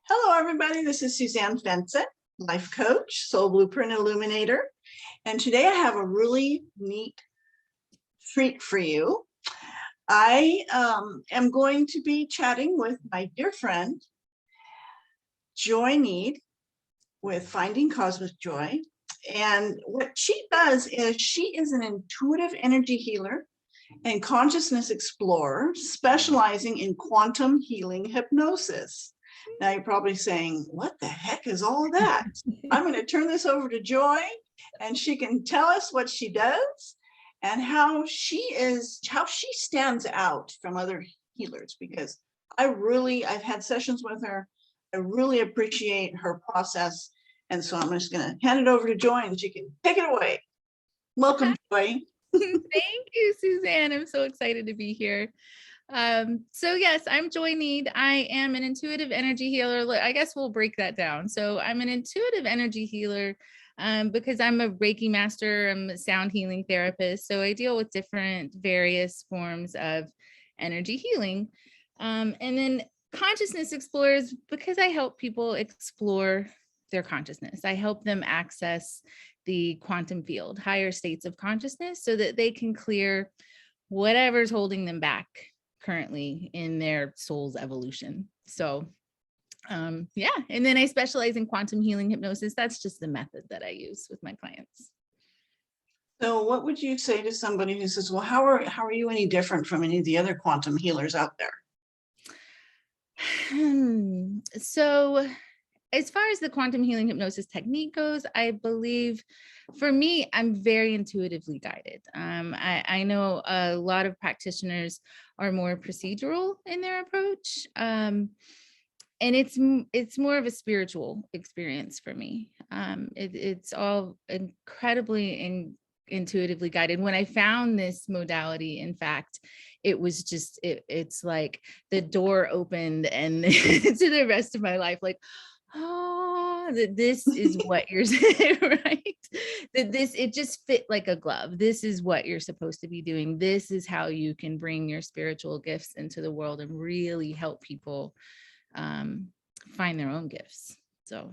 Hello, everybody. This is Suzanne Fenton, life coach, soul blueprint illuminator. And today I have a really neat treat for you. I am going to be chatting with my dear friend, Joy Nied, with Finding Cosmic Joy. And what she does is she is an intuitive energy healer and consciousness explorer specializing in quantum healing hypnosis. Now you're probably saying, what the heck is all that? I'm going to turn this over to Joy and she can tell us what she does and how she stands out from other healers, because I've had sessions with her. I really appreciate her process. And so I'm just going to hand it over to Joy and she can take it away. Welcome, Joy. Thank you, Suzanne. I'm so excited to be here. So yes, I'm Joy Nied. I am an intuitive energy healer. I guess we'll break that down. So I'm an intuitive energy healer because I'm a Reiki master. I'm a sound healing therapist. So I deal with different various forms of energy healing. And then consciousness explorers, because I help people explore their consciousness. I help them access the quantum field, higher states of consciousness, so that they can clear whatever's holding them back currently in their soul's evolution. So yeah, and then I specialize in quantum healing hypnosis. That's just the method that I use with my clients. So what would you say to somebody who says, well, how are you any different from any of the other quantum healers out there? So as far as the quantum healing hypnosis technique goes, I believe for me, I'm very intuitively guided. I know a lot of practitioners are more procedural in their approach. And it's more of a spiritual experience for me. It's all incredibly intuitively guided. When I found this modality, in fact, it was just, it's like the door opened and to the rest of my life, like, oh, that this is what you're saying, right? That it just fit like a glove. This is what you're supposed to be doing. This is how you can bring your spiritual gifts into the world and really help people find their own gifts. So,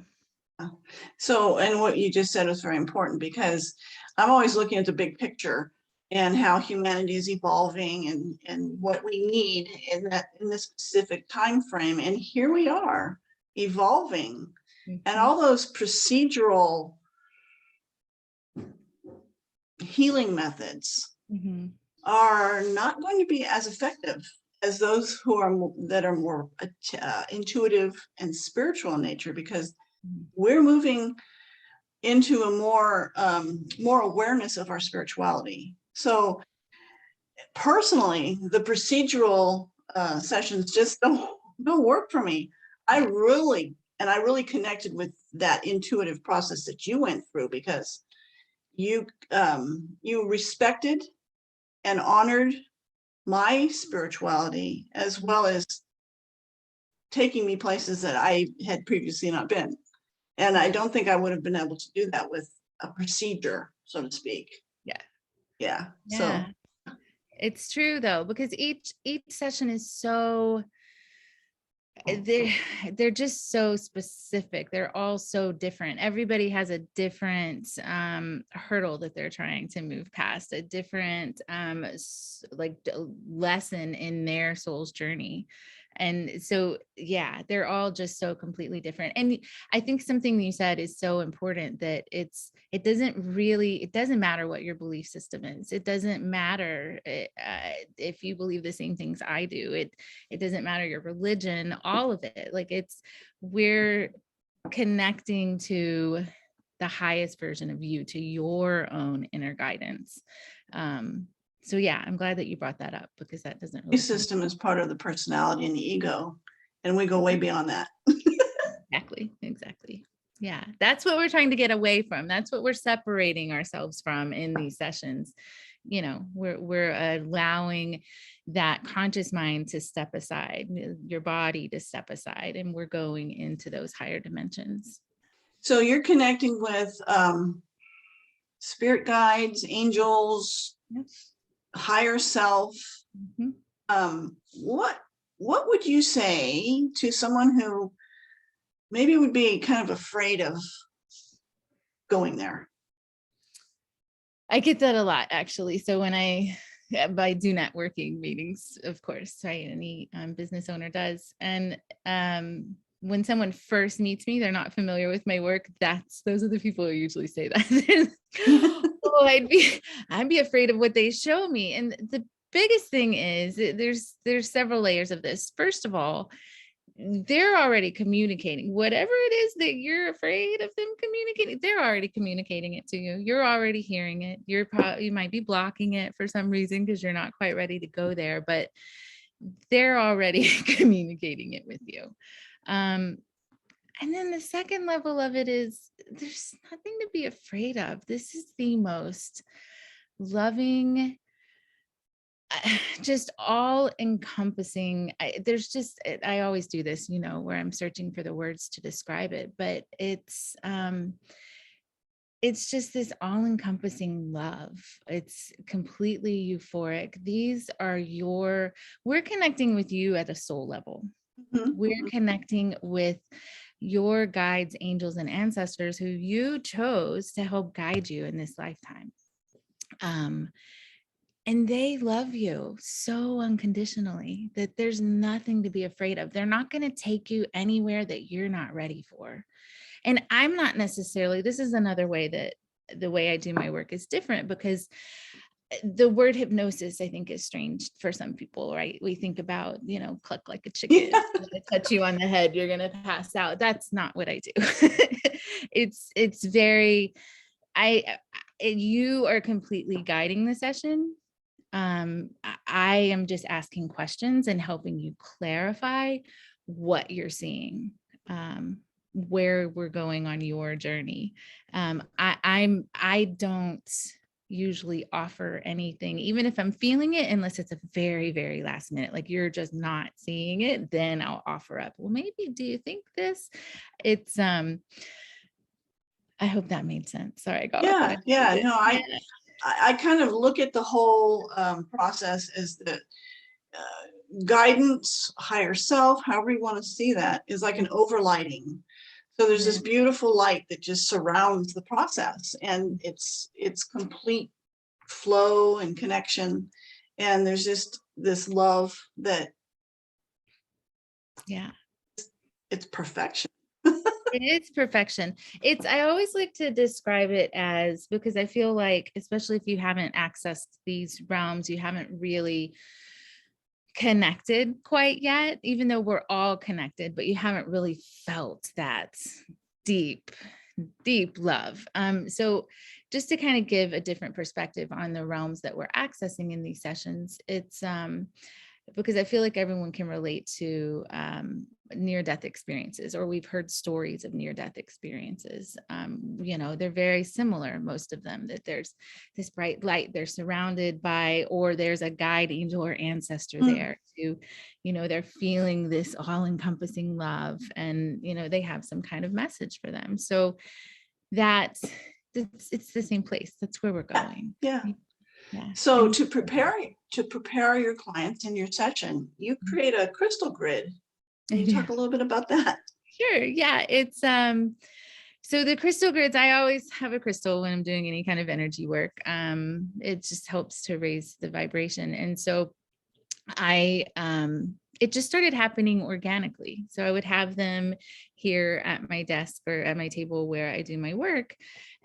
and what you just said was very important, because I'm always looking at the big picture and how humanity is evolving and what we need in this specific time frame. And here we are evolving, and all those procedural healing methods are not going to be as effective as those that are more intuitive and spiritual in nature, because we're moving into a more awareness of our spirituality. So personally, the procedural sessions just don't work for me. I really connected with that intuitive process that you went through, because you respected and honored my spirituality, as well as taking me places that I had previously not been. And I don't think I would have been able to do that with a procedure, so to speak. Yeah. So it's true though, because each session is so, they're just so specific. They're all so different. Everybody has a different hurdle that they're trying to move past, a different lesson in their soul's journey. And so, yeah, they're all just so completely different. And I think something you said is so important, that it doesn't matter what your belief system is. It doesn't matter if you believe the same things I do. It doesn't matter your religion, all of it. Like we're connecting to the highest version of you, to your own inner guidance. So yeah, I'm glad that you brought that up, because that doesn't really system is part of the personality and the ego, and we go way beyond that. Exactly. Yeah, that's what we're trying to get away from. That's what we're separating ourselves from in these sessions. You know, we're allowing that conscious mind to step aside, your body to step aside, and we're going into those higher dimensions. So you're connecting with spirit guides, angels, higher self. What would you say to someone who maybe would be kind of afraid of going there? I get that a lot, actually. So when I do networking meetings, of course, right? Any business owner does. And when someone first meets me, they're not familiar with my work. Those are the people who usually say that. Oh, I'd be afraid of what they show me. And the biggest thing is there's several layers of this. First of all, they're already communicating whatever it is that you're afraid of them communicating. They're already communicating it to you. You're already hearing it. You might be blocking it for some reason because you're not quite ready to go there, but they're already communicating it with you. And then the second level of it is there's nothing to be afraid of. This is the most loving, just all encompassing. I always do this, where I'm searching for the words to describe it, but it's just this all encompassing love. It's completely euphoric. We're connecting with you at a soul level. We're connecting with your guides, angels, and ancestors who you chose to help guide you in this lifetime. And they love you so unconditionally that there's nothing to be afraid of. They're not going to take you anywhere that you're not ready for. And I'm not necessarily, this is another way that the way I do my work is different, because the word hypnosis, I think, is strange for some people, right? We think about, cluck like a chicken, touch you on the head, you're going to pass out. That's not what I do. It's very, you are completely guiding the session. I am just asking questions and helping you clarify what you're seeing, where we're going on your journey. I don't usually offer anything, even if I'm feeling it, unless it's a very, very last minute, like you're just not seeing it, then I'll offer up, well, maybe, do you think this? It's, I hope that made sense. Sorry, I got off. Yeah. No, I kind of look at the whole process as the guidance, higher self, however you want to see that, is like an overlighting. So there's this beautiful light that just surrounds the process, and it's complete flow and connection. And there's just this love that, it's perfection. It is perfection. I always like to describe it as, because I feel like, especially if you haven't accessed these realms, you haven't really connected quite yet, even though we're all connected, but you haven't really felt that deep love. So just to kind of give a different perspective on the realms that we're accessing in these sessions, it's because I feel like everyone can relate to near-death experiences, or we've heard stories of near-death experiences. They're very similar, most of them, that there's this bright light they're surrounded by, or there's a guide, angel, or ancestor there to, they're feeling this all-encompassing love, and, they have some kind of message for them. So it's the same place. That's where we're going. Yeah. So to prepare your clients in your session, you create a crystal grid. Can you talk a little bit about that? Sure. Yeah. It's so the crystal grids, I always have a crystal when I'm doing any kind of energy work. It just helps to raise the vibration. And so it just started happening organically. So I would have them here at my desk or at my table where I do my work.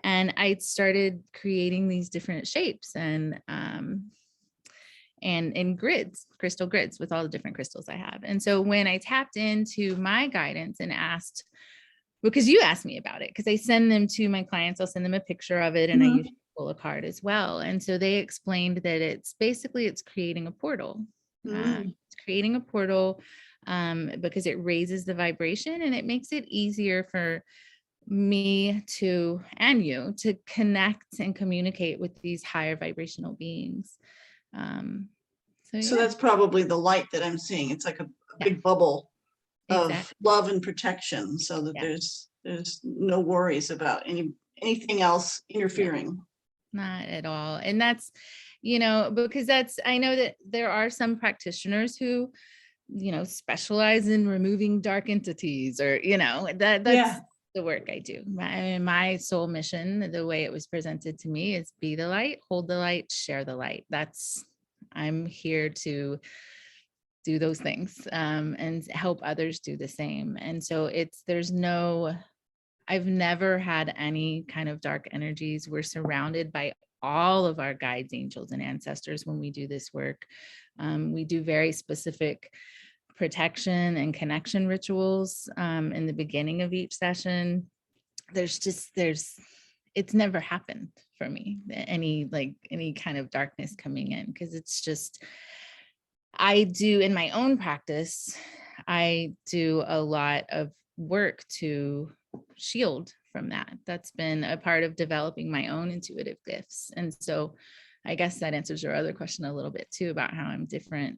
And I started creating these different shapes and grids, crystal grids, with all the different crystals I have. And so when I tapped into my guidance and asked, because you asked me about it, because I send them to my clients, I'll send them a picture of it, and I usually pull a card as well. And so they explained that it's creating a portal. It's creating a portal because it raises the vibration, and it makes it easier for me and you to connect and communicate with these higher vibrational beings. So that's probably the light that I'm seeing. It's like a big bubble of love and protection, so that there's no worries about anything else interfering. Not at all. And that's, because I know that there are some practitioners who specialize in removing dark entities, or, that's the work I do. My soul mission, the way it was presented to me, is be the light, hold the light, share the light. I'm here to do those things, and help others do the same. And so I've never had any kind of dark energies. We're surrounded by all of our guides, angels, and ancestors when we do this work. We do very specific protection and connection rituals in the beginning of each session. It's never happened for me, any kind of darkness coming in, because it's just, I do in my own practice, I do a lot of work to shield from that. That's been a part of developing my own intuitive gifts. And so I guess that answers your other question a little bit too, about how I'm different,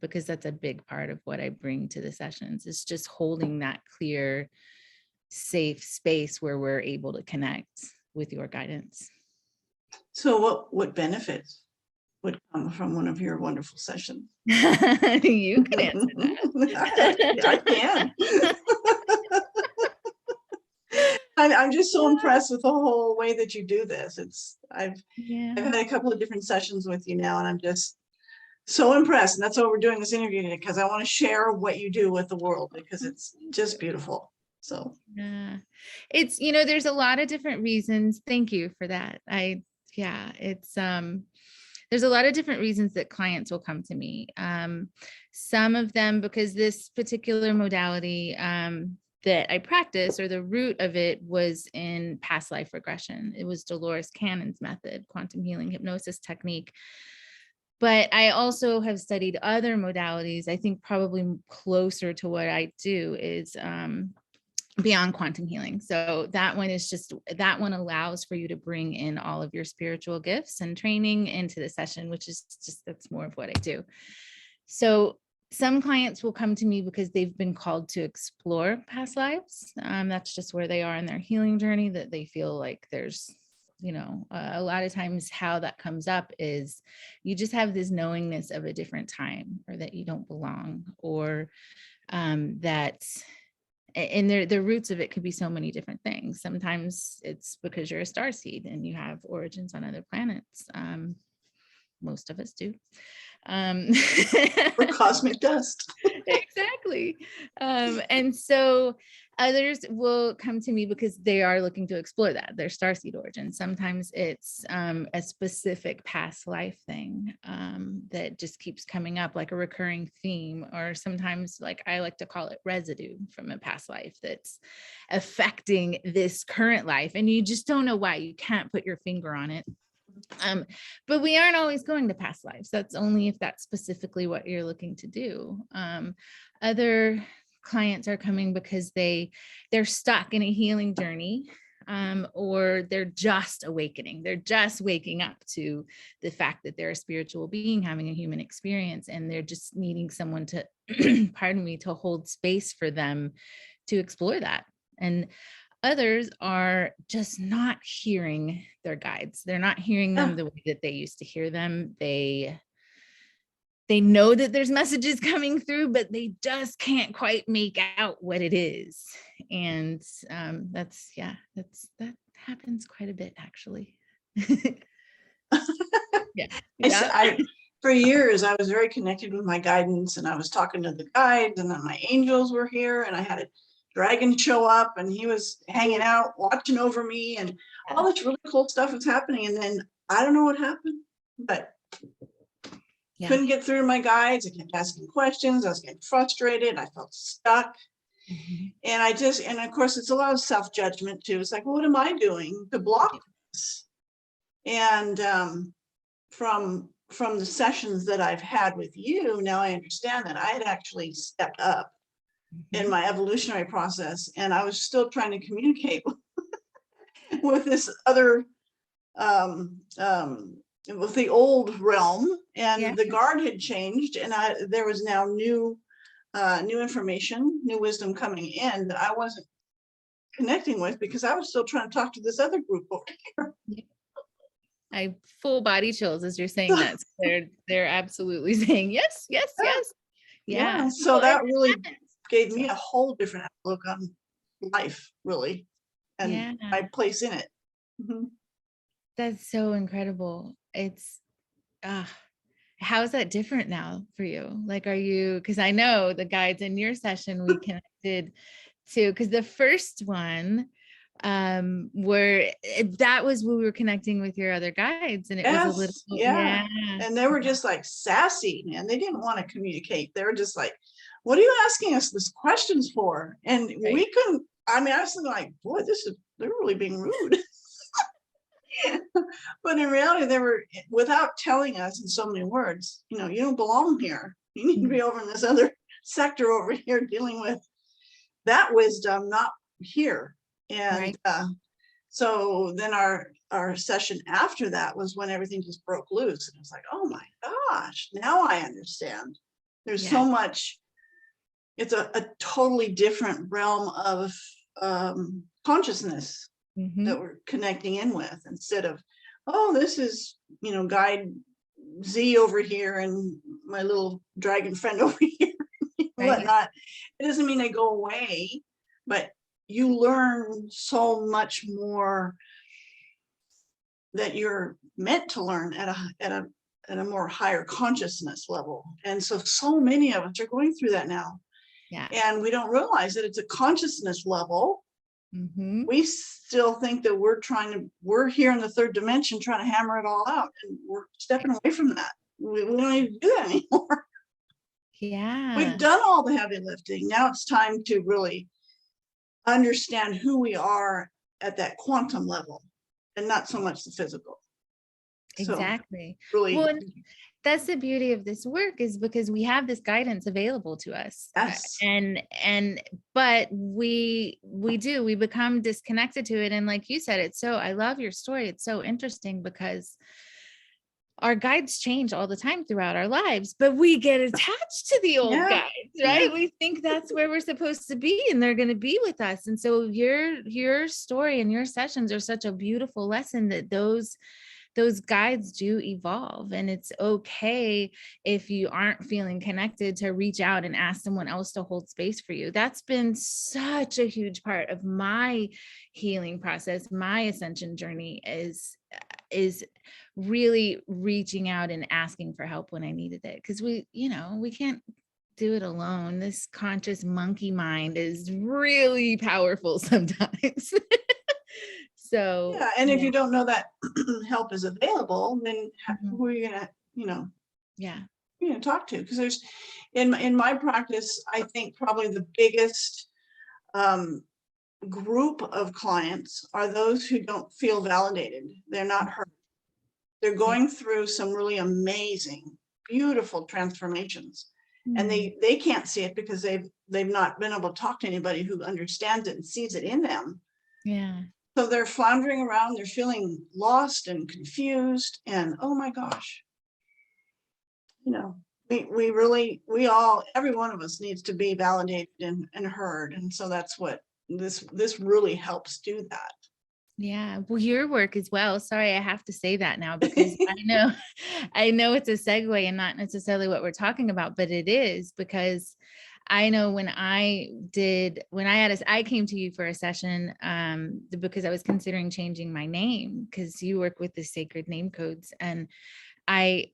because that's a big part of what I bring to the sessions, is just holding that clear, safe space where we're able to connect with your guidance. So what benefits would come from one of your wonderful sessions? You can answer that. I can. I'm just so impressed with the whole way that you do this. I've had a couple of different sessions with you now, and I'm just so impressed. And that's why we're doing this interview today, because I want to share what you do with the world, because it's just beautiful. So it's, there's a lot of different reasons. Thank you for that. There's a lot of different reasons that clients will come to me. Some of them because this particular modality that I practice, or the root of it, was in past life regression. It was Dolores Cannon's method, quantum healing hypnosis technique. But I also have studied other modalities. I think probably closer to what I do is beyond quantum healing. So that one allows for you to bring in all of your spiritual gifts and training into the session, which is that's more of what I do. So some clients will come to me because they've been called to explore past lives. That's just where they are in their healing journey, that they feel like there's, a lot of times how that comes up is you just have this knowingness of a different time, or that you don't belong, or that, and the roots of it could be so many different things. Sometimes it's because you're a starseed and you have origins on other planets. Most of us do. Or cosmic dust. Exactly. And so others will come to me because they are looking to explore their starseed origin. Sometimes it's a specific past life thing that just keeps coming up, like a recurring theme, or sometimes, like I like to call it, residue from a past life that's affecting this current life, and you just don't know why. You can't put your finger on it. But we aren't always going to past lives. That's only if that's specifically what you're looking to do. Other clients are coming because they're stuck in a healing journey, or they're just awakening. They're just waking up to the fact that they're a spiritual being having a human experience, and they're just needing someone to, to hold space for them to explore that. And others are just not hearing their guides. They're not hearing them the way that they used to hear them. They know that there's messages coming through, but they just can't quite make out what it is. And that happens quite a bit, actually. For years, I was very connected with my guidance, and I was talking to the guides, and then my angels were here, and I had a dragon show up, and he was hanging out, watching over me, and all this really cool stuff was happening. And then I don't know what happened, but couldn't get through to my guides. I kept asking questions. I was getting frustrated. I felt stuck. Mm-hmm. And of course, it's a lot of self-judgment too. It's like, well, what am I doing to block this? And from the sessions that I've had with you, now I understand that I had actually stepped up in my evolutionary process, and I was still trying to communicate with this other, with the old realm, and the guard had changed, and there was now new information, new wisdom coming in that I wasn't connecting with, because I was still trying to talk to this other group over here. I full body chills as you're saying that. So they're absolutely saying yes, yes, yes. Yeah. So Well, that and really it happens. gave me a whole different outlook on life, really, and Yeah, my place in it. Mhm. that's so incredible. It's ah, how is that different now for you? Like, are you, because I know the guides in your session we connected to, because the first one where that was when we were connecting with your other guides, and it was a little, Yes, yeah. yeah, And they were just like sassy, man. They didn't want to communicate. They were just like, what are you asking us these questions for? And right. we couldn't, I mean, I was thinking like, boy, they're really being rude. But in reality, they were, without telling us in so many words, you don't belong here. You need to be over in this other sector over here dealing with that wisdom, not here. And Right. so then our session after that was when everything just broke loose. And it was like, oh my gosh, now I understand. There's Yeah. so much, it's a totally different realm of consciousness Mm-hmm. that we're connecting in with, instead of, oh, this is, guide Z over here and my little dragon friend over here, Right. whatnot. It doesn't mean they go away, but you learn so much more that you're meant to learn at a more higher consciousness level. And so many of us are going through that now, Yeah. and we don't realize that it's a consciousness level. Mm-hmm. We still think that we're here in the third dimension trying to hammer it all out, and we're stepping away from that. We don't even do that anymore. Yeah. We've done all the heavy lifting. Now it's time to really understand who we are at that quantum level, and not so much the physical. So Exactly. Well, really, and that's the beauty of this work, is because we have this guidance available to us. yes, And but we become disconnected to it. And like you said, I love your story. It's so interesting because our guides change all the time throughout our lives, but we get attached to the old yeah, guides, yeah, right? We think that's where we're supposed to be and they're going to be with us. And so your story and your sessions are such a beautiful lesson that those guides do evolve, and it's okay if you aren't feeling connected to reach out and ask someone else to hold space for you. That's been such a huge part of my healing process. My ascension journey is really reaching out and asking for help when I needed it, because we can't do it alone. This conscious monkey mind is really powerful sometimes. So yeah. And if you don't know that help is available, then mhm, who are you gonna, you know, yeah. talk to? Because there's, in my practice, I think probably the biggest um, group of clients are those who don't feel validated. They're not heard. They're Yeah. going through some really amazing, beautiful transformations, and Mm, they can't see it because they've not been able to talk to anybody who understands it and sees it in them. yeah. So they're floundering around, they're feeling lost and confused, and oh my gosh, you know, we really, every one of us needs to be validated and heard. And so that's what this really helps do that. Yeah. Well, your work as well. Sorry, I have to say that now because I know I know it's a segue and not necessarily what we're talking about, but it is, because I know I came to you for a session because I was considering changing my name, because you work with the sacred name codes, and I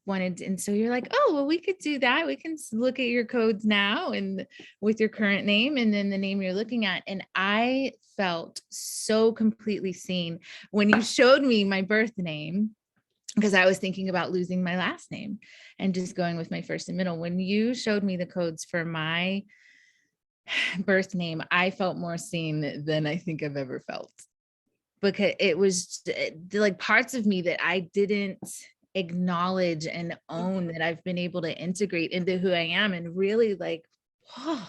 wanted, and so you're like, oh, well, we could do that. We can look at your codes now and with your current name and then the name you're looking at. And I felt so completely seen when you showed me my birth name, because I was thinking about losing my last name and just going with my first and middle. When you showed me the codes for my birth name, I felt more seen than I think I've ever felt, because it was like parts of me that I didn't acknowledge and own, that I've been able to integrate into who I am, and really like, whoa,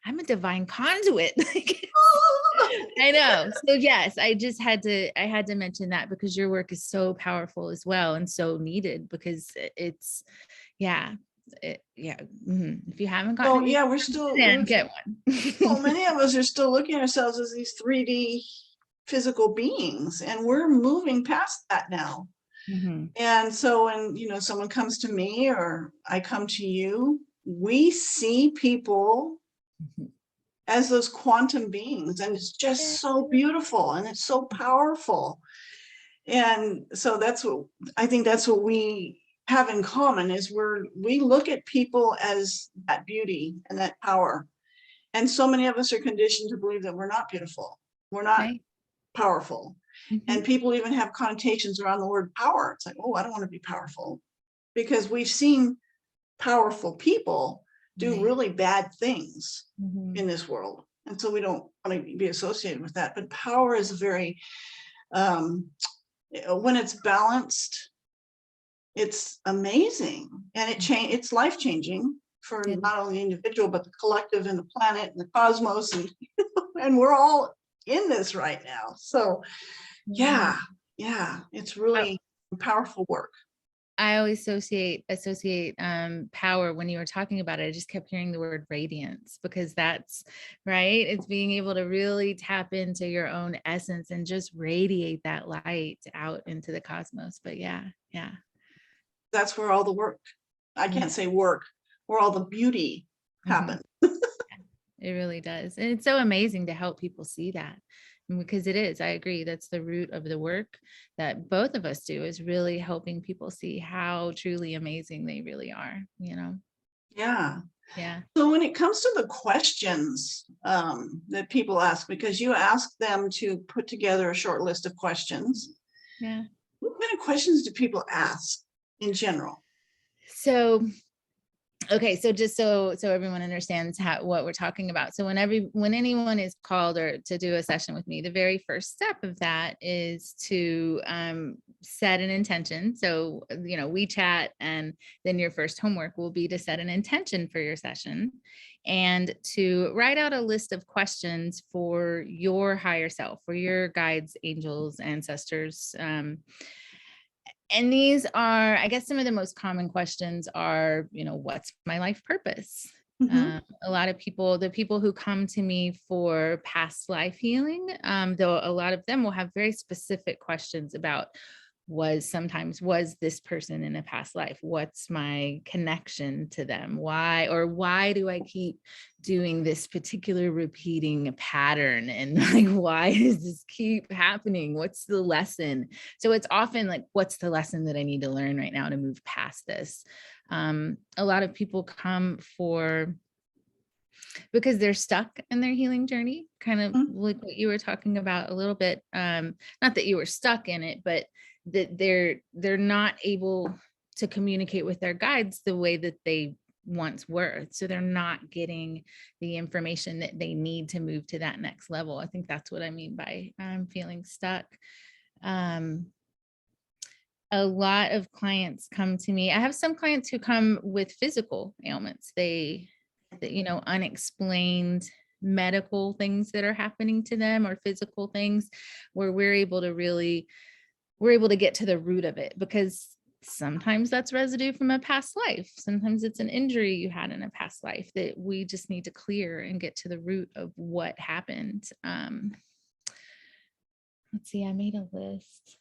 I'm a divine conduit. I know. So yes, I had to mention that because your work is so powerful as well and so needed, because it's yeah. If you haven't gotten So a read, yeah, get so one. many of us are still looking at ourselves as these 3D physical beings, and we're moving past that now. Mhm. And so when someone comes to me or I come to you, we see people Mhm. as those quantum beings, and it's just so beautiful and it's so powerful. And so that's what I think that's what we have in common is we look at people as that beauty and that power. And so many of us are conditioned to believe that we're not beautiful, we're not Right. powerful. And Mhm. people even have connotations around the word power. It's like, oh, I don't want to be powerful, because we've seen powerful people do Right. really bad things Mhm. in this world. And so we don't want to be associated with that. But power is very, um, when it's balanced, it's amazing, and it's life changing for It is. not only the individual but the collective and the planet and the cosmos, and and we're all in this right now. So Mhm. yeah, it's I really powerful work. I always associate power. When you were talking about it, I just kept hearing the word radiance, because that's right. It's being able to really tap into your own essence and just radiate that light out into the cosmos. But yeah. That's where all the work, I Yeah. can't say work, where all the beauty Mhm. happens. It really does. And it's so amazing to help people see that, because it is. I agree. That's the root of the work that both of us do, is really helping people see how truly amazing they really are, you know? Yeah. Yeah. So when it comes to the questions that people ask, because you ask them to put together a short list of questions, Yeah. what kind of questions do people ask in general? So okay, so just so everyone understands what we're talking about. So when anyone is called or to do a session with me, the very first step of that is to set an intention. So we chat, and then your first homework will be to set an intention for your session, and to write out a list of questions for your higher self, for your guides, angels, ancestors. And these are, I guess, some of the most common questions are, what's my life purpose? Hmm. A lot of people, the people who come to me for past life healing, though a lot of them will have very specific questions about was this person in a past life? What's my connection to them? Why do I keep doing this particular repeating pattern? And like, why does this keep happening? What's the lesson? So it's often like, what's the lesson that I need to learn right now to move past this? A lot of people come because they're stuck in their healing journey, kind of like what you were talking about a little bit. Not that you were stuck in it, but that they're not able to communicate with their guides the way that they once were. So they're not getting the information that they need to move to that next level. I think that's what I mean by feeling stuck. Um, a lot of clients come to me. I have some clients who come with physical ailments. Unexplained medical things that are happening to them, or physical things where we're able to get to the root of it, because sometimes that's residue from a past life. Sometimes it's an injury you had in a past life that we just need to clear and get to the root of what happened. Let's see, I made a list.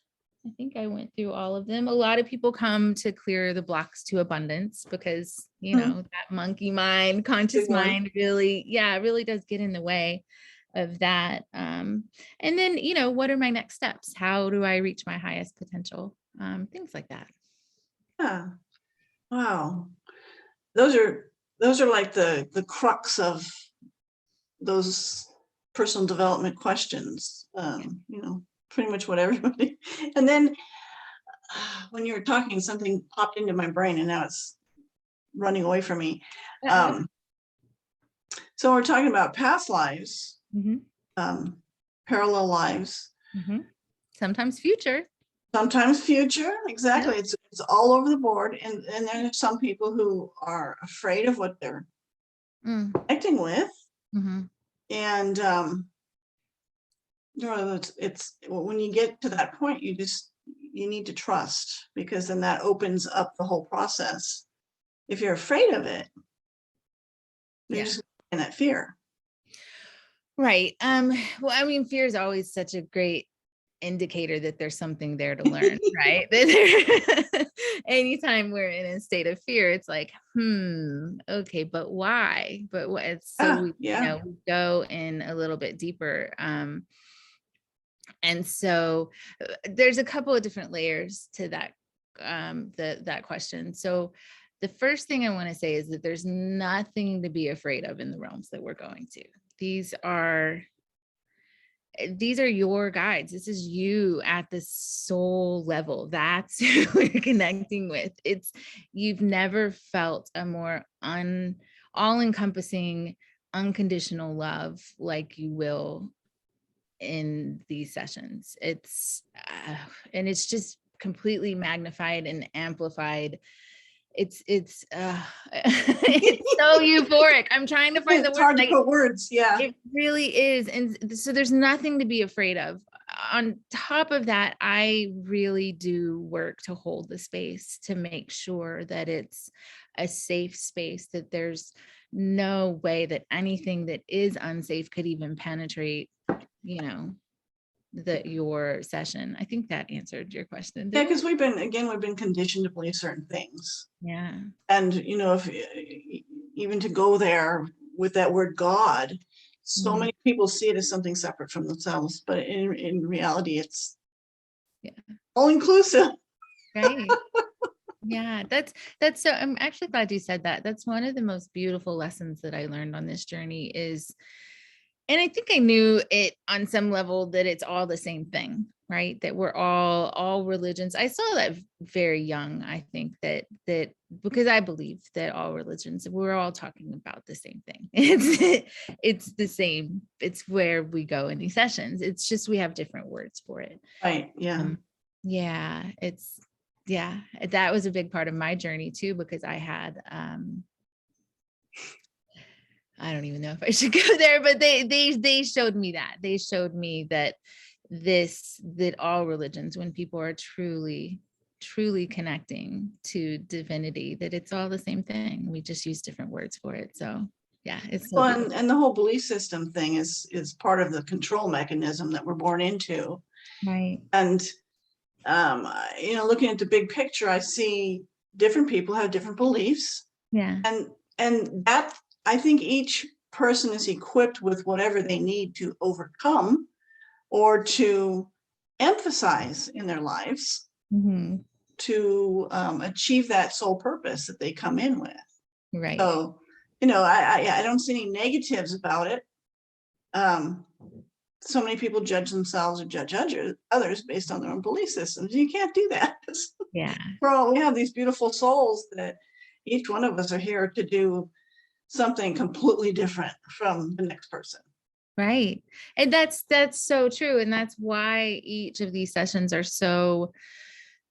I think I went through all of them. A lot of people come to clear the blocks to abundance, because, Hmm. that monkey mind, conscious Big one. mind really, it really does get in the way of that. And then, what are my next steps? How do I reach my highest potential? Things like that. Yeah. Wow. Those are like the crux of those personal development questions. Yeah. Pretty much what everybody. And then when you were talking, something popped into my brain, and now it's running away from me. Uh-oh. Um, so we're talking about past lives, Hmm. um, parallel lives, Hmm. Sometimes future. sometimes future. Yep. Exactly. It's all over the board. And then there's some people who are afraid of what they're Mm. connecting with. Hmm. And it's when you get to that point, you need to trust, because then that opens up the whole process. If you're afraid of it, you're Yeah. just in that fear. Right. Well, I mean, fear is always such a great indicator that there's something there to learn, right? Anytime we're in a state of fear, it's like, okay, but why? But what? It's so we, we go in a little bit deeper. And so there's a couple of different layers to that, that question. So the first thing I want to say is that there's nothing to be afraid of in the realms that we're going to. These are your guides. This is you at the soul level. That's who we're connecting with. You've never felt a more all-encompassing, unconditional love like you will in these sessions. And it's just completely magnified and amplified. It's it's so euphoric. I'm trying to find the words. Hard to put words. Yeah, it really is. And so there's nothing to be afraid of. On top of that, I really do work to hold the space to make sure that it's a safe space, that there's no way that anything that is unsafe could even penetrate, your session. I think that answered your question. Yeah, because we've been conditioned to believe certain things. Yeah. And if even to go there with that word God, so many people see it as something separate from themselves, but in reality, it's all inclusive. Right. Yeah, that's so, I'm actually glad you said that. That's one of the most beautiful lessons that I learned on this journey is, and I think I knew it on some level, that it's all the same thing, right? That we're all religions. I saw that very young. I think that because I believe that all religions, we're all talking about the same thing. It's the same. It's where we go in these sessions. It's just, we have different words for it. Right. Yeah. That was a big part of my journey too, because I had, I don't even know if I should go there, but they showed me that. They showed me that all religions, when people are truly connecting to divinity, that it's all the same thing. We just use different words for it. So yeah, it's so well, and the whole belief system thing is part of the control mechanism that we're born into. Right. And looking at the big picture, I see different people have different beliefs. Yeah. And that, I think each person is equipped with whatever they need to overcome or to emphasize in their lives to achieve that soul purpose that they come in with. Right. So, I don't see any negatives about it. So many people judge themselves or judge others based on their own belief systems. You can't do that. Yeah. We have these beautiful souls that each one of us are here to do something completely different from the next person. Right. And that's so true. And that's why each of these sessions are so,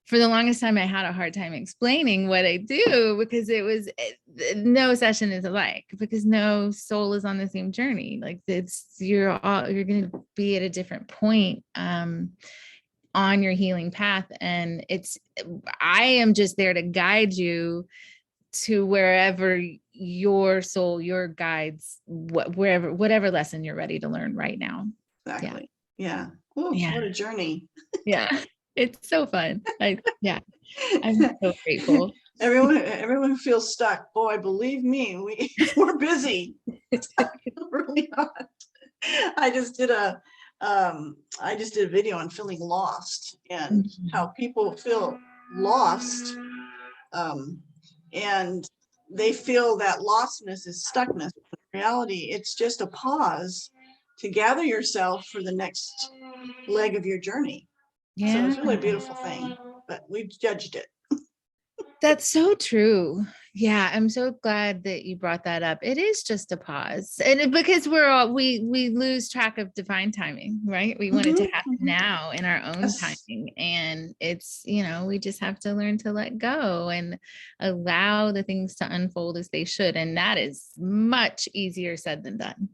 for the longest time, I had a hard time explaining what I do, because no session is alike, because no soul is on the same journey. Like you're going to be at a different point on your healing path. And I am just there to guide you to wherever your soul, your guides, whatever lesson you're ready to learn right now. Exactly. Yeah. Ooh, what a journey. Yeah. It's so fun. I'm so grateful. Everyone who feels stuck, boy, believe me, we're busy. Really not. I just did a video on feeling lost and how people feel lost, and they feel that lostness is stuckness. In reality, it's just a pause to gather yourself for the next leg of your journey. Yeah. So it's really a beautiful thing, but we've judged it. That's so true. Yeah, I'm so glad that you brought that up. It is just a pause, and because we lose track of divine timing, right? We want it to happen now in our own timing, and it's we just have to learn to let go and allow the things to unfold as they should, and that is much easier said than done.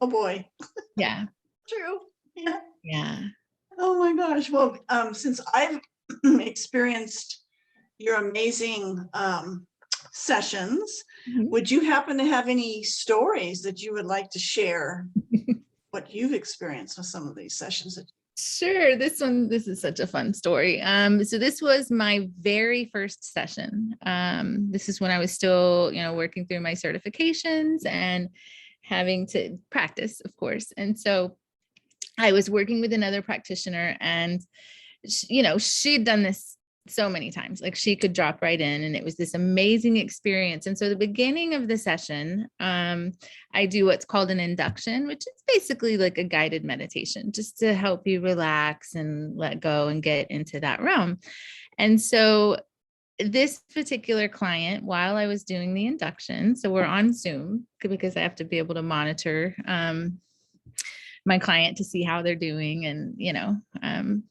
Oh boy. Yeah. True. Yeah. Yeah. Oh my gosh. Well, since I've experienced your amazing sessions, would you happen to have any stories that you would like to share what you've experienced with some of these sessions? Sure. This is such a fun story. So this was my very first session. This is when I was still, working through my certifications and having to practice, of course. And so I was working with another practitioner, and she'd done this so many times. Like, she could drop right in, and it was this amazing experience. And so the beginning of the session, I do what's called an induction, which is basically like a guided meditation, just to help you relax and let go and get into that realm. And so this particular client, while I was doing the induction, so we're on Zoom because I have to be able to monitor my client to see how they're doing, and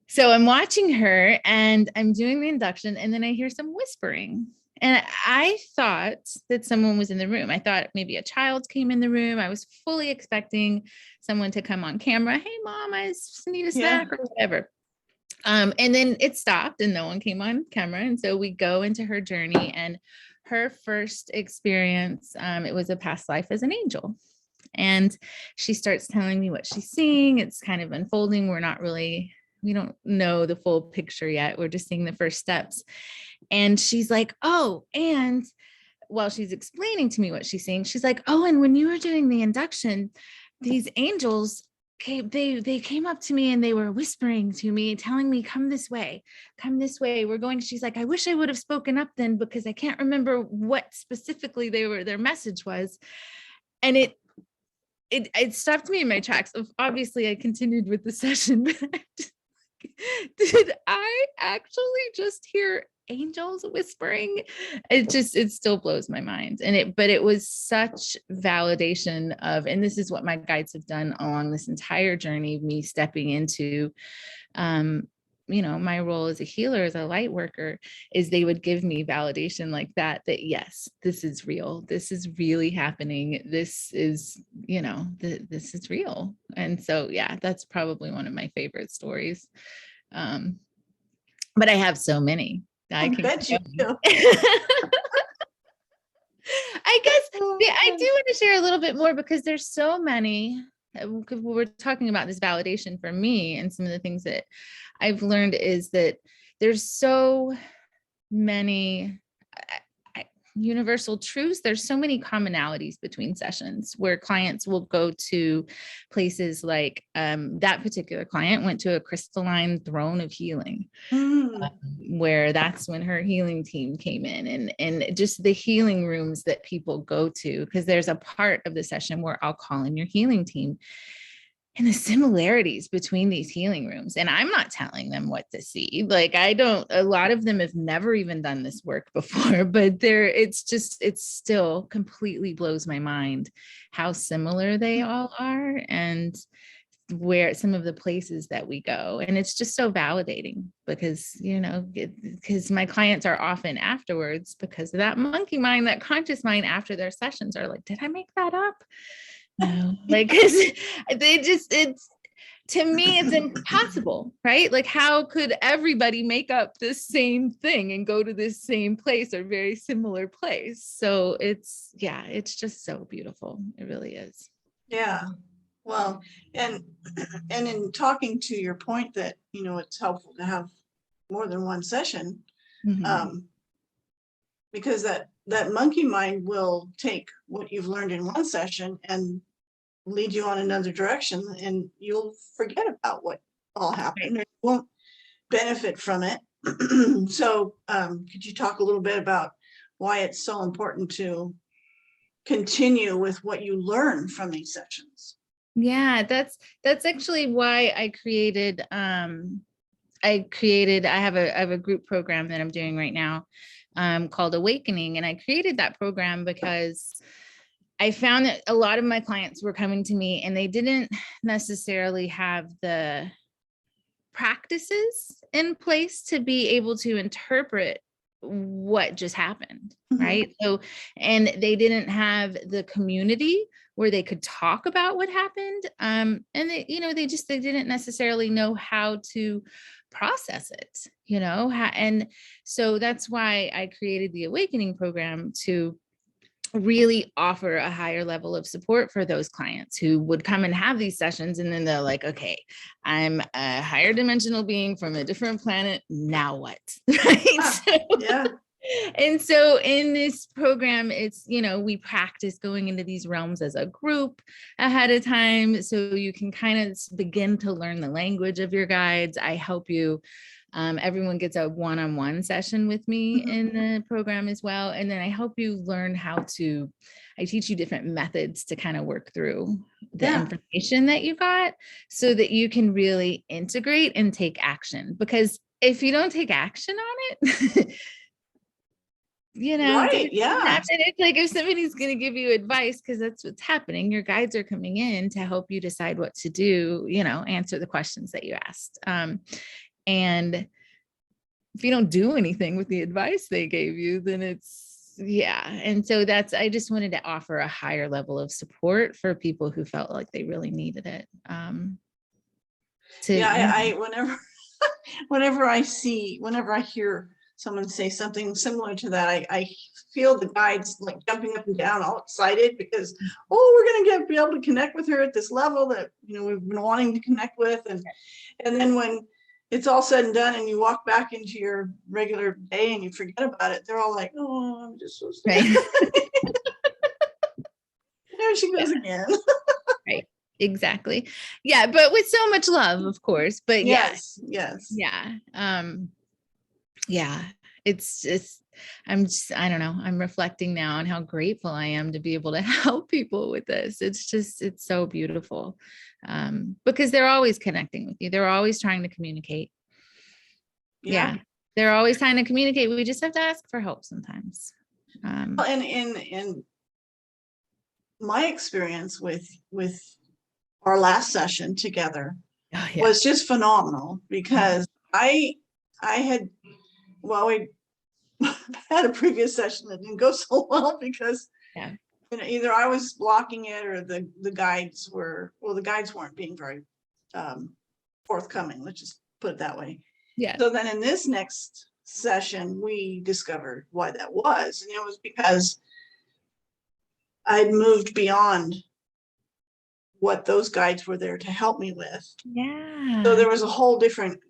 so I'm watching her and I'm doing the induction, and then I hear some whispering. And I thought that someone was in the room. I thought maybe a child came in the room. I was fully expecting someone to come on camera. Hey, mom, I just need a snack or whatever. And then it stopped and no one came on camera. And so we go into her journey, and her first experience, it was a past life as an angel. And she starts telling me what she's seeing. It's kind of unfolding. We don't know the full picture yet. We're just seeing the first steps. And she's like, oh, and while she's explaining to me what she's seeing, she's like, oh, and when you were doing the induction, these angels they came up to me and they were whispering to me, telling me, come this way, we're going. She's like, I wish I would have spoken up then, because I can't remember what specifically their message was. And it stopped me in my tracks. Obviously I continued with the session, but did I actually just hear angels whispering? It still blows my mind. But it was such validation of, and this is what my guides have done along this entire journey of me stepping into, my role as a healer, as a light worker, is they would give me validation like that yes, this is real. This is really happening. This is, this is real. And so, yeah, that's probably one of my favorite stories. But I have so many. I bet you do. I guess I do want to share a little bit more, because there's so many. We're talking about this validation for me, and some of the things that I've learned is that there's so many universal truths. There's so many commonalities between sessions, where clients will go to places like that particular client went to a crystalline throne of healing, where that's when her healing team came in, and just the healing rooms that people go to, because there's a part of the session where I'll call in your healing team, and the similarities between these healing rooms. And I'm not telling them what to see. Like, a lot of them have never even done this work before, but it still completely blows my mind how similar they all are, and where some of the places that we go. And it's just so validating, because, because my clients are often afterwards, because of that monkey mind, that conscious mind, after their sessions, are like, did I make that up? No, like, because to me, it's impossible, right? Like, how could everybody make up this same thing and go to this same place or very similar place? So it's just so beautiful. It really is. Yeah. Well, and in talking to your point that, it's helpful to have more than one session, because that monkey mind will take what you've learned in one session and lead you on another direction, and you'll forget about what all happened, or you won't benefit from it. So could you talk a little bit about why it's so important to continue with what you learn from these sessions? Yeah, that's actually why I created I have a group program that I'm doing right now called Awakening. And I created that program because I found that a lot of my clients were coming to me and they didn't necessarily have the practices in place to be able to interpret what just happened, right? So, and they didn't have the community where they could talk about what happened. And they didn't necessarily know how to process it, and so that's why I created the Awakening program, to really offer a higher level of support for those clients who would come and have these sessions. And then they're like, okay, I'm a higher dimensional being from a different planet. Now what? Right. Yeah. And so in this program, it's, we practice going into these realms as a group ahead of time. So you can kind of begin to learn the language of your guides. I help you. Everyone gets a one-on-one session with me in the program as well. And then I help you learn I teach you different methods to kind of work through the information that you got so that you can really integrate and take action. Because if you don't take action on it, Right. Yeah. it's like if somebody's going to give you advice, because that's what's happening, your guides are coming in to help you decide what to do, answer the questions that you asked. And if you don't do anything with the advice they gave you, then and so I just wanted to offer a higher level of support for people who felt like they really needed it. Whenever I hear someone say something similar to that, I feel the guides like jumping up and down, all excited because, we're going to be able to connect with her at this level that, we've been wanting to connect with. And then when it's all said and done and you walk back into your regular day and you forget about it, they're all like, oh, I'm just so sad. Right. There she goes again. Right. Exactly. Yeah. But with so much love, of course. But yes. Yeah. It's just, I don't know. I'm reflecting now on how grateful I am to be able to help people with this. It's so beautiful. Because they're always connecting with you. They're always trying to communicate. Yeah. They're always trying to communicate. We just have to ask for help sometimes. And in my experience with our last session together was just phenomenal because we had a previous session that didn't go so well because either I was blocking it or the guides weren't being very forthcoming. Let's just put it that way. Yeah. So then in this next session, we discovered why that was. And it was because I'd moved beyond what those guides were there to help me with. Yeah. So there was a whole different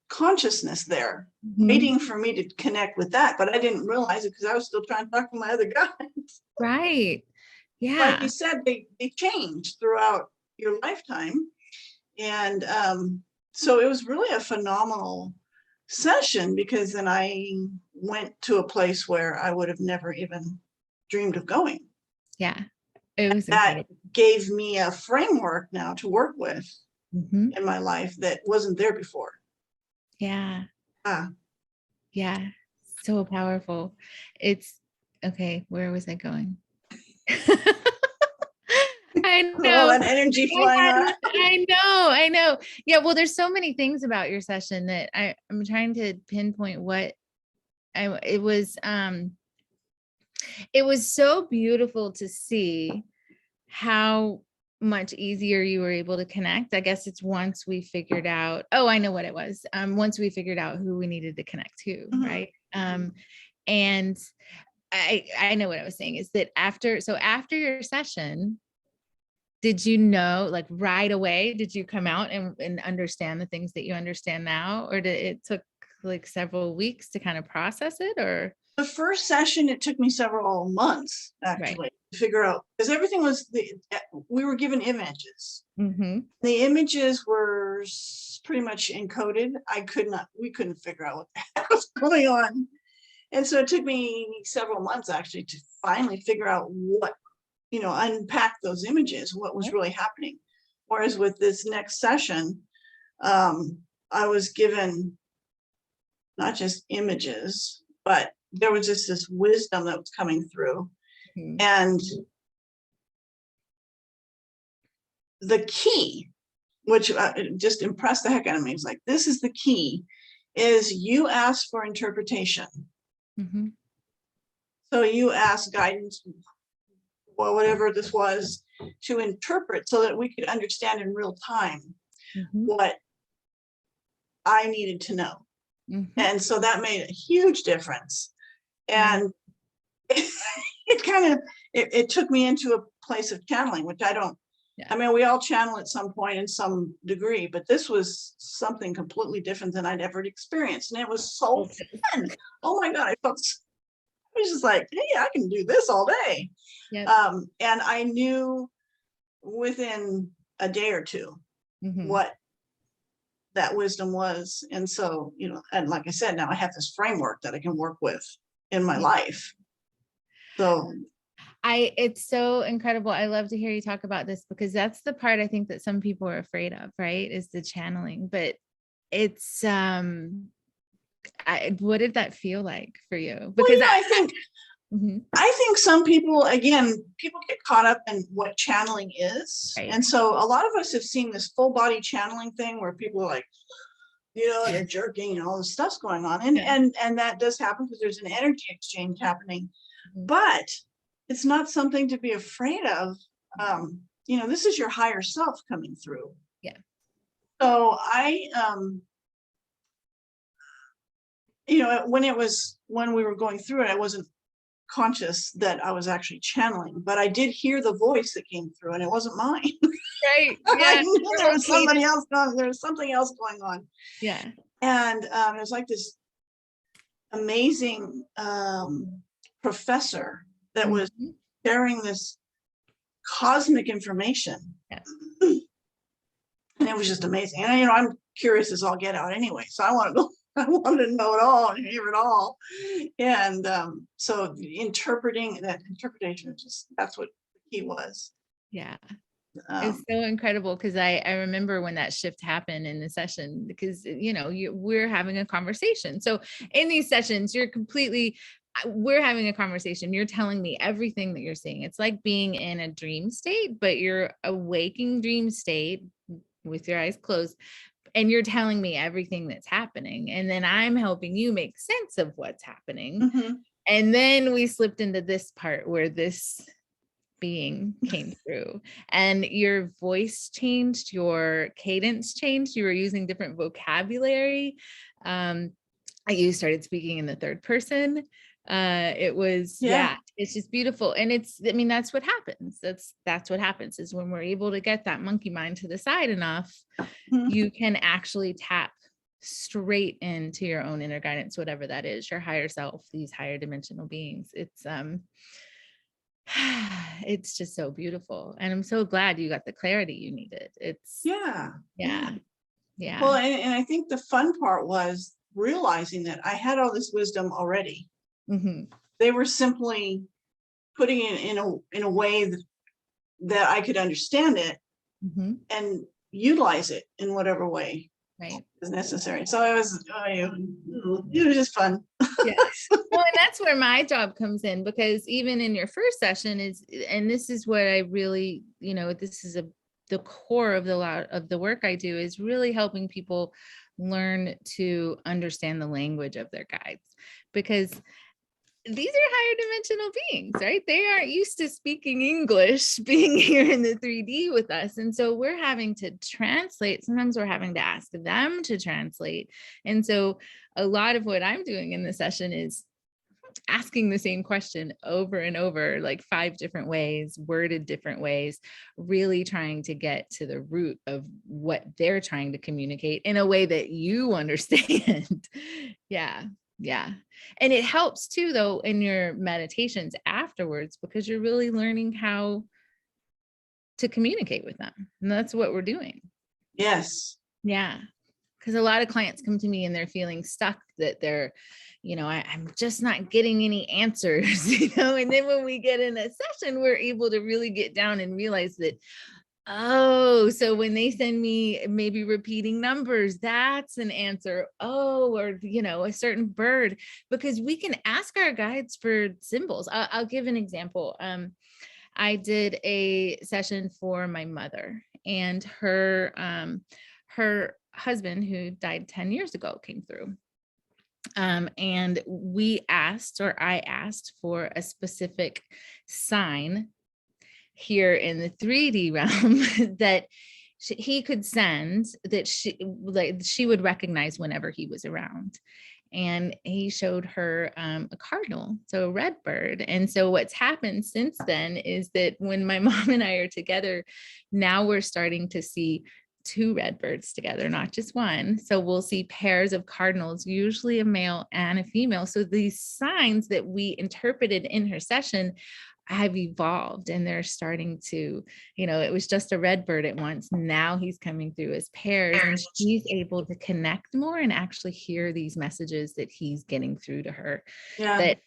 consciousness there waiting for me to connect with that, but I didn't realize it because I was still trying to talk to my other guides. Right. Yeah. Like you said, they change throughout your lifetime. And so it was really a phenomenal session because then I went to a place where I would have never even dreamed of going. Yeah. It was incredible. That gave me a framework now to work with in my life that wasn't there before. Yeah. Yeah. So powerful. It's okay. Where was I going? I know. All that energy flying around. I know. Yeah. Well, there's so many things about your session that I'm trying to pinpoint what it was so beautiful to see how much easier you were able to connect. I guess it's once we figured out, I know what it was. Once we figured out who we needed to connect to, right? And I know what I was saying is that after your session, did you know, like right away, did you come out and understand the things that you understand now? Or did it took like several weeks to kind of process it? Or the first session, it took me several months actually to figure out, because everything was, we were given images. The images were pretty much encoded. We couldn't figure out what the heck was going on. And so it took me several months actually to finally figure out what, unpack those images, what was really happening. Whereas with this next session, I was given not just images, but there was just this wisdom that was coming through. And the key, which just impressed the heck out of me, is like, this is the key, is you ask for interpretation. So you ask guidance, well, whatever this was, to interpret so that we could understand in real time what I needed to know. And so that made a huge difference. And it kind of, it took me into a place of channeling, which I don't, I mean, we all channel at some point in some degree, but this was something completely different than I'd ever experienced. And it was so fun. Oh my God, I was just like, hey, I can do this all day. And I knew within a day or two what that wisdom was. And so, you know, and like I said, now I have this framework that I can work with in my life. So it's so incredible. I love to hear you talk about this, because that's the part I think that some people are afraid of, right? Is the channeling. But it's, what did that feel like for you? Because I think, I think some people, again, people get caught up in what channeling is. And so a lot of us have seen this full body channeling thing where people are like, you know, they're jerking and all this stuff's going on. And that does happen because there's an energy exchange happening. But it's not something to be afraid of. You know, this is your higher self coming through. So you know, when we were going through it, I wasn't conscious that I was actually channeling, but I did hear the voice that came through, and it wasn't mine. Right. I knew there was somebody else going, there was something else going on. And it was like this amazing professor that was sharing this cosmic information. And it was just amazing. And you know, I'm curious as all get out anyway, so I wanted to know it all and hear it all. And so interpretation, just, that's what he was. It's so incredible, because I remember when that shift happened in the session, because, you know, we're having a conversation. So in these sessions, we're having a conversation. You're telling me everything that you're seeing. It's like being in a dream state, but you're a waking dream state with your eyes closed, and you're telling me everything that's happening. And then I'm helping you make sense of what's happening. And then we slipped into this part where this being came through, and your voice changed, your cadence changed. You were using different vocabulary. You started speaking in the third person. It was, it's just beautiful. And I mean, that's what happens. That's what happens, is when we're able to get that monkey mind to the side enough, you can actually tap straight into your own inner guidance, whatever that is, your higher self, these higher dimensional beings. It's just so beautiful. And I'm so glad you got the clarity you needed. Well, and I think the fun part was realizing that I had all this wisdom already. They were simply putting it in a way that I could understand it and utilize it in whatever way is necessary. So it was just fun. Well, and that's where my job comes in, because even in your first session and this is what I really, you know, this is the core of the work I do, is really helping people learn to understand the language of their guides, because these are higher dimensional beings, right? They aren't used to speaking English, being here in the 3D with us. And so we're having to translate. Sometimes we're having to ask them to translate. And so a lot of what I'm doing in the session is asking the same question over and over, like 5 different ways, worded different ways, really trying to get to the root of what they're trying to communicate in a way that you understand. And it helps too, though, in your meditations afterwards, because you're really learning how to communicate with them. And that's what we're doing. Because a lot of clients come to me and they're feeling stuck, that they're, you know, I'm just not getting any answers, you know, and then when we get in a session, we're able to really get down and realize that, oh, so when they send me maybe repeating numbers, that's an answer. Oh, or, you know, a certain bird, because we can ask our guides for symbols. I'll give an example. I did a session for my mother, and her husband, who died 10 years ago, came through. And I asked for a specific sign here in the 3D realm that he could send that she would recognize whenever he was around. And he showed her a cardinal, so a red bird. And so what's happened since then is that when my mom and I are together, now we're starting to see two red birds together, not just one. So we'll see pairs of cardinals, usually a male and a female. So these signs that we interpreted in her session have evolved, and they're starting to, it was just a red bird at once. Now he's coming through as pairs, and she's able to connect more and actually hear these messages that he's getting through to her. Yeah. That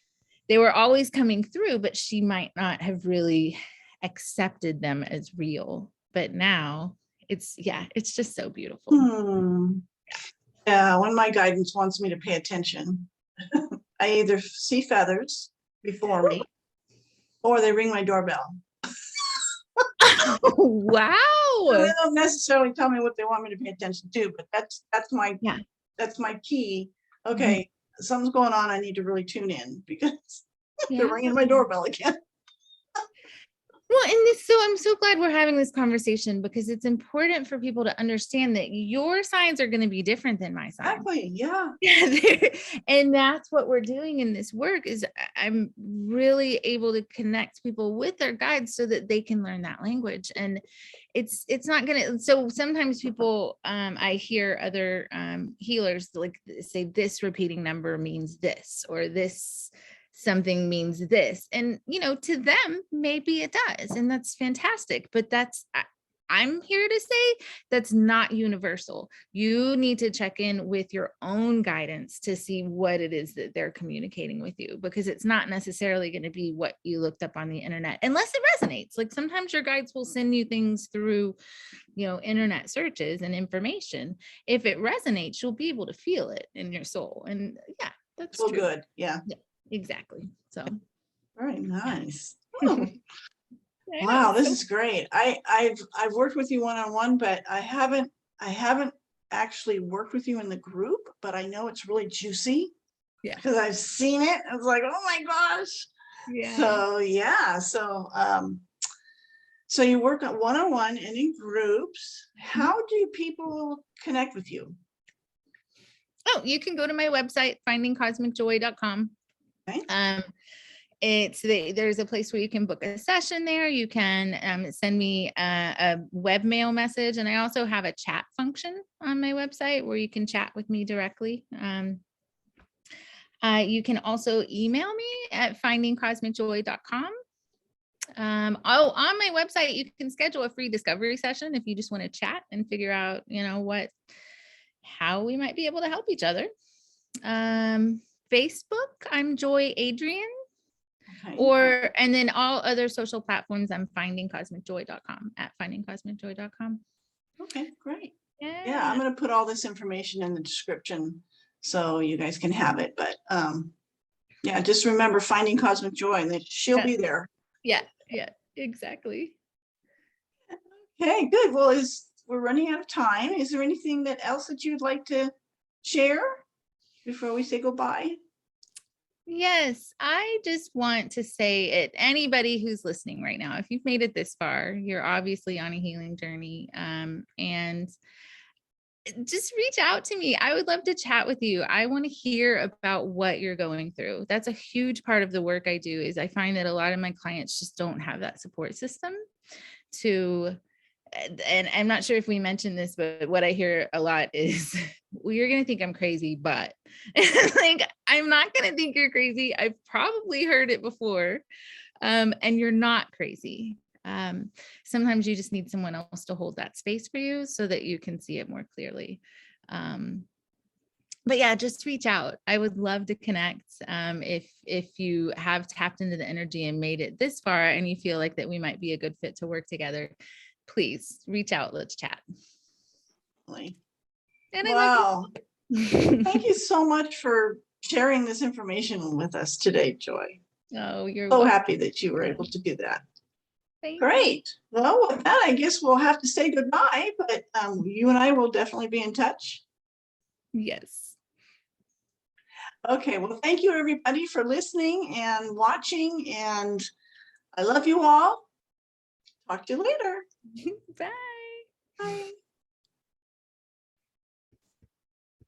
they were always coming through, but she might not have really accepted them as real. But now it's just so beautiful. Yeah, when my guidance wants me to pay attention, I either see feathers before me or they ring my doorbell. Wow. They don't necessarily tell me what they want me to pay attention to, but that's my key. Okay, something's going on. I need to really tune in because they're ringing my doorbell again. Well, so I'm so glad we're having this conversation, because it's important for people to understand that your signs are going to be different than my signs. Exactly. Yeah. And that's what we're doing in this work, is I'm really able to connect people with their guides so that they can learn that language. And it's not going to, so sometimes people, I hear other healers like say this repeating number means this, or this something means this. And, to them, maybe it does. And that's fantastic. But I'm here to say that's not universal. You need to check in with your own guidance to see what it is that they're communicating with you, because it's not necessarily going to be what you looked up on the internet, unless it resonates. Like sometimes your guides will send you things through, internet searches and information. If it resonates, you'll be able to feel it in your soul. And that's so true. good. Yeah. Exactly. So very nice. Oh. Wow, this is great. I've worked with you one-on-one, but I haven't actually worked with you in the group, but I know it's really juicy. Yeah. Because I've seen it. I was like, oh my gosh. Yeah. So you work on one-on-one and in groups. How do people connect with you? Oh, you can go to my website, findingcosmicjoy.com. Okay. There's a place where you can book a session there. You can send me a webmail message, and I also have a chat function on my website where you can chat with me directly. You can also email me at findingcosmicjoy.com. On my website, you can schedule a free discovery session if you just want to chat and figure out, how we might be able to help each other. Facebook, I'm Joy Adrian. Okay. And then all other social platforms, I'm findingcosmicjoy.com, at findingcosmicjoy.com. Okay, great. Yeah, I'm going to put all this information in the description so you guys can have it. But just remember Finding Cosmic Joy, and that she'll be there. Yeah, exactly. Okay, good. Well, we're running out of time. Is there anything else that you'd like to share before we say goodbye? Yes, I just want to say it. Anybody who's listening right now, if you've made it this far, you're obviously on a healing journey, and just reach out to me. I would love to chat with you. I want to hear about what you're going through. That's a huge part of the work I do. Is I find that a lot of my clients just don't have that support system and I'm not sure if we mentioned this, but what I hear a lot is, well, you're going to think I'm crazy, but like, I'm not going to think you're crazy. I've probably heard it before. And you're not crazy. Sometimes you just need someone else to hold that space for you so that you can see it more clearly. But yeah, just reach out. I would love to connect. If you have tapped into the energy and made it this far and you feel like that we might be a good fit to work together, please reach out. Let's chat. And wow. Thank you so much for sharing this information with us today, Joy. Oh, you're so happy that you were able to do that. Great. Well, with that, I guess we'll have to say goodbye, but you and I will definitely be in touch. Yes. Okay. Well, thank you, everybody, for listening and watching, and I love you all. Talk to you later. Bye. Bye.